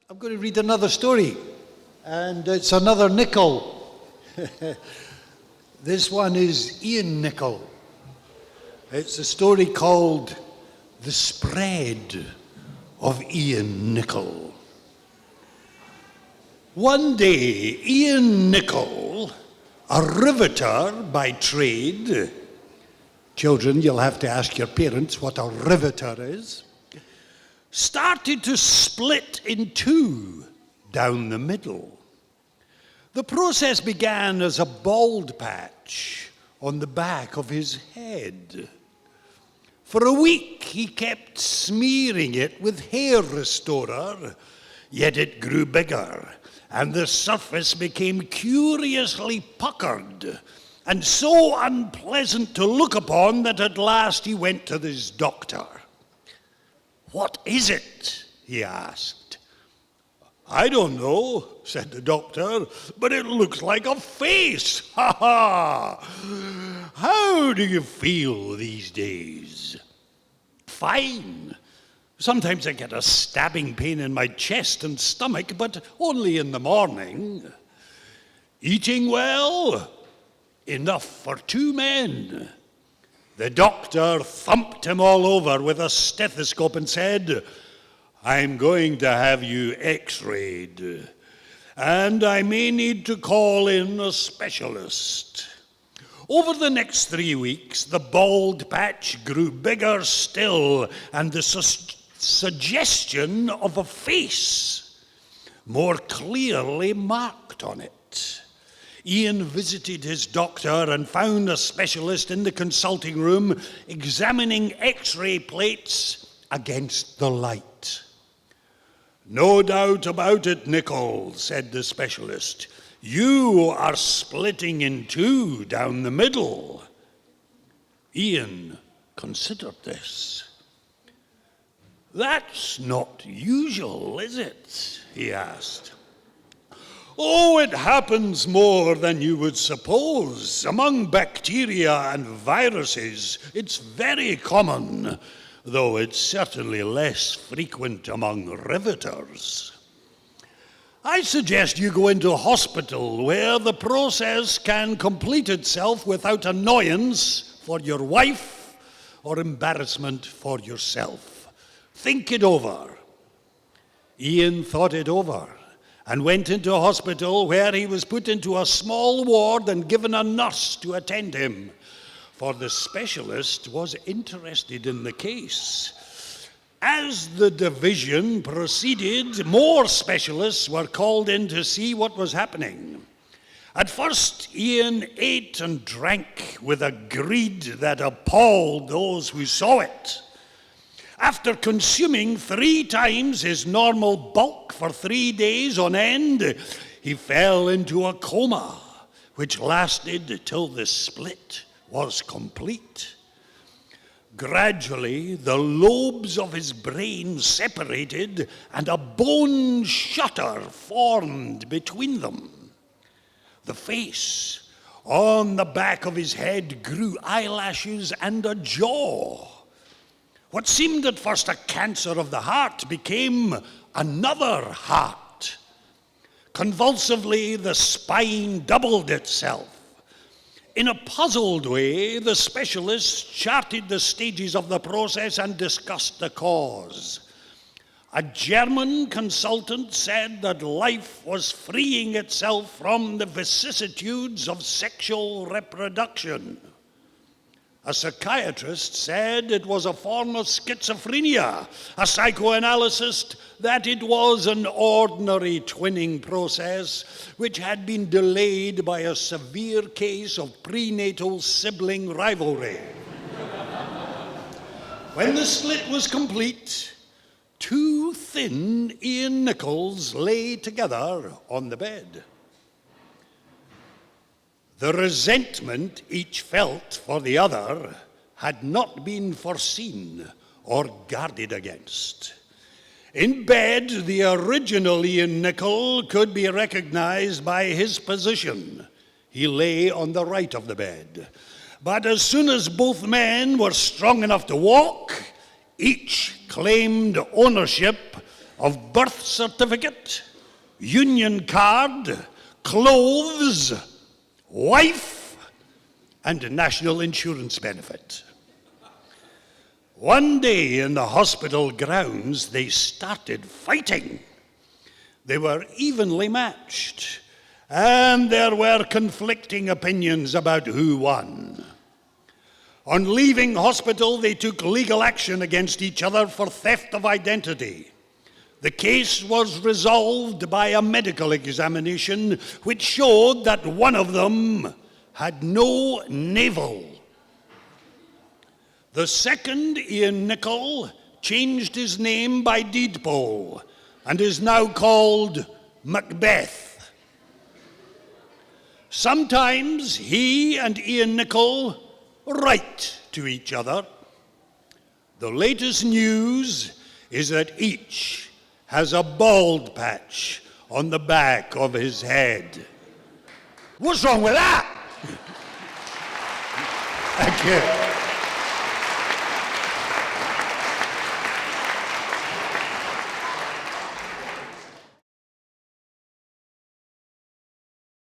I'm going to read another story, and it's another Nicol. This one is Ian Nicol. It's a story called The Spread of Ian Nicol. One day, Ian Nicol, a riveter by trade — children, you'll have to ask your parents what a riveter is — started to split in two down the middle. The process began as a bald patch on the back of his head. For a week, he kept smearing it with hair restorer, yet it grew bigger, and the surface became curiously puckered and so unpleasant to look upon that at last he went to his doctor. "What is it?" he asked. "I don't know," said the doctor, "but it looks like a face. Ha ha! How do you feel these days?" "Fine. Sometimes I get a stabbing pain in my chest and stomach, but only in the morning." "Eating well?" "Enough for 2 men." The doctor thumped him all over with a stethoscope and said, "I'm going to have you x-rayed, and I may need to call in a specialist." Over the next 3 weeks, the bald patch grew bigger still, and the suggestion of a face more clearly marked on it. Ian visited his doctor and found a specialist in the consulting room examining x-ray plates against the light. "No doubt about it, Nicol," said the specialist. "You are splitting in two down the middle." Ian considered this. "That's not usual, is it?" he asked. "Oh, it happens more than you would suppose. Among bacteria and viruses, it's very common, though it's certainly less frequent among riveters. I suggest you go into hospital where the process can complete itself without annoyance for your wife or embarrassment for yourself. Think it over." Ian thought it over and went into hospital, where he was put into a small ward and given a nurse to attend him, for the specialist was interested in the case. As the division proceeded, more specialists were called in to see what was happening. At first, Ian ate and drank with a greed that appalled those who saw it. After consuming 3 times his normal bulk for 3 days on end, he fell into a coma, which lasted till the split was complete. Gradually, the lobes of his brain separated, and a bone shutter formed between them. The face on the back of his head grew eyelashes and a jaw. What seemed at first a cancer of the heart became another heart. Convulsively, the spine doubled itself. In a puzzled way, the specialist charted the stages of the process and discussed the cause. A German consultant said that life was freeing itself from the vicissitudes of sexual reproduction. A psychiatrist said it was a form of schizophrenia. A psychoanalyst that it was an ordinary twinning process which had been delayed by a severe case of prenatal sibling rivalry. When the split was complete, 2 thin Ian Nicols lay together on the bed. The resentment each felt for the other had not been foreseen or guarded against. In bed, the original Ian Nicol could be recognized by his position. He lay on the right of the bed. But as soon as both men were strong enough to walk, each claimed ownership of birth certificate, union card, clothes, wife, and national insurance benefit. One day in the hospital grounds, they started fighting. They were evenly matched, and there were conflicting opinions about who won. On leaving hospital, they took legal action against each other for theft of identity. The case was resolved by a medical examination which showed that one of them had no navel. The second, Ian Nicol, changed his name by deed poll and is now called Macbeth. Sometimes he and Ian Nicol write to each other. The latest news is that each has a bald patch on the back of his head. What's wrong with that? Thank you.